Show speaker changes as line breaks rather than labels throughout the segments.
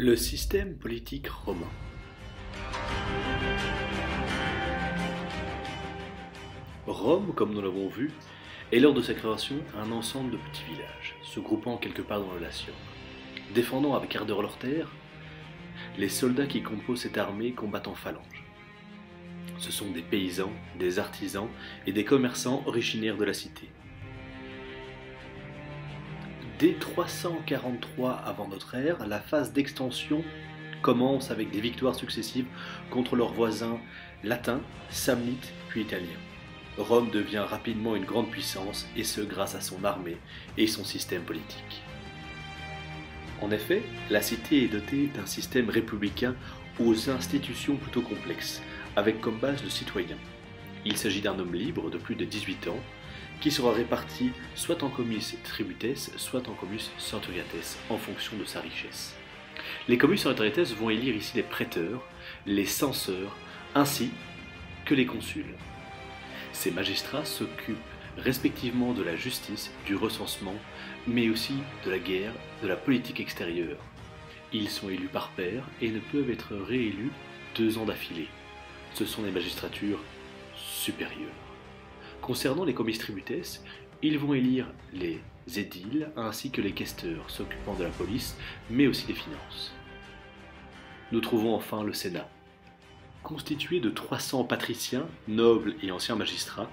Le système politique romain. Rome, comme nous l'avons vu, est lors de sa création un ensemble de petits villages, se groupant quelque part dans le Latium. Défendant avec ardeur leur terre, les soldats qui composent cette armée combattent en phalange. Ce sont des paysans, des artisans et des commerçants originaires de la cité. Dès 343 avant notre ère, la phase d'extension commence avec des victoires successives contre leurs voisins latins, samnites puis italiens. Rome devient rapidement une grande puissance, et ce grâce à son armée et son système politique. En effet, la cité est dotée d'un système républicain aux institutions plutôt complexes, avec comme base le citoyen. Il s'agit d'un homme libre de plus de 18 ans, qui sera réparti soit en communes tributes, soit en communes centuriates, en fonction de sa richesse. Les communes centuriates vont élire ici les préteurs, les censeurs, ainsi que les consuls. Ces magistrats s'occupent respectivement de la justice, du recensement, mais aussi de la guerre, de la politique extérieure. Ils sont élus par pair et ne peuvent être réélus 2 ans d'affilée. Ce sont des magistratures supérieures. Concernant les comites tributes, ils vont élire les édiles ainsi que les questeurs s'occupant de la police, mais aussi des finances. Nous trouvons enfin le Sénat. Constitué de 300 patriciens, nobles et anciens magistrats,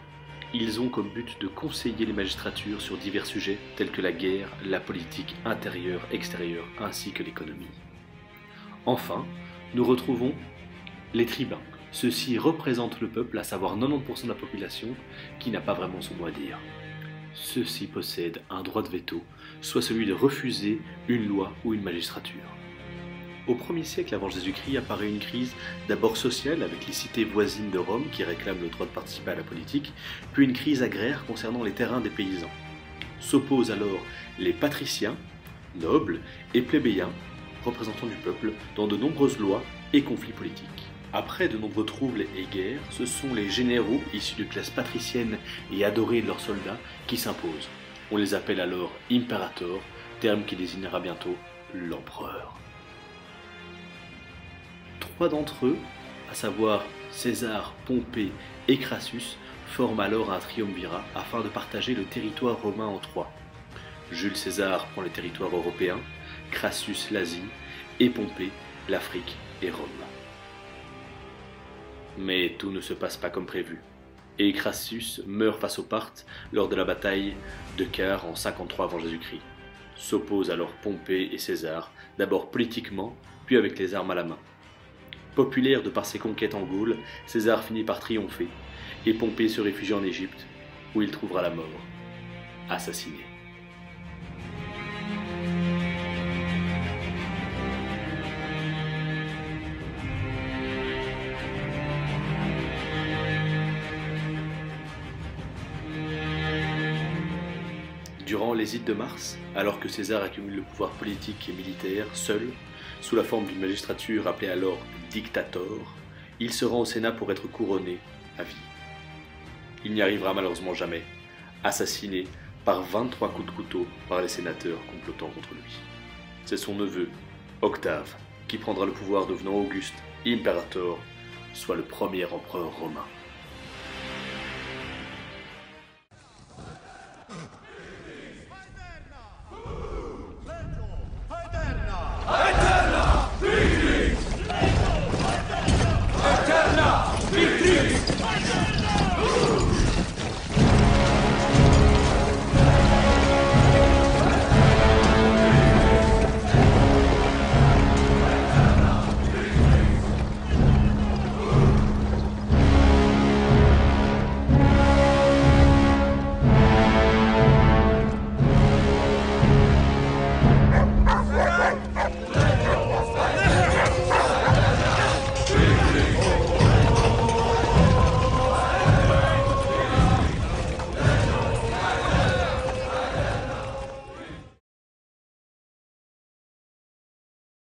ils ont comme but de conseiller les magistratures sur divers sujets tels que la guerre, la politique intérieure, extérieure ainsi que l'économie. Enfin, nous retrouvons les tribuns. Ceux-ci représentent le peuple, à savoir 90% de la population, qui n'a pas vraiment son mot à dire. Ceux-ci possèdent un droit de veto, soit celui de refuser une loi ou une magistrature. Au 1er siècle avant Jésus-Christ apparaît une crise d'abord sociale avec les cités voisines de Rome qui réclament le droit de participer à la politique, puis une crise agraire concernant les terrains des paysans. S'opposent alors les patriciens, nobles, et plébéiens, représentants du peuple, dans de nombreuses lois et conflits politiques. Après de nombreux troubles et guerres, ce sont les généraux issus de classes patriciennes et adorés de leurs soldats qui s'imposent. On les appelle alors imperator, terme qui désignera bientôt l'empereur. 3 d'entre eux, à savoir César, Pompée et Crassus, forment alors un triumvirat afin de partager le territoire romain en 3. Jules César prend les territoires européens, Crassus l'Asie et Pompée l'Afrique et Rome. Mais tout ne se passe pas comme prévu, et Crassus meurt face aux Parthes lors de la bataille de Car en 53 avant Jésus-Christ. S'opposent alors Pompée et César, d'abord politiquement, puis avec les armes à la main. Populaire de par ses conquêtes en Gaule, César finit par triompher, et Pompée se réfugie en Égypte, où il trouvera la mort, assassiné. Durant les Ides de Mars, alors que César accumule le pouvoir politique et militaire, seul, sous la forme d'une magistrature appelée alors dictator, il se rend au Sénat pour être couronné à vie. Il n'y arrivera malheureusement jamais, assassiné par 23 coups de couteau par les sénateurs complotant contre lui. C'est son neveu, Octave, qui prendra le pouvoir devenant Auguste, imperator, soit le premier empereur romain.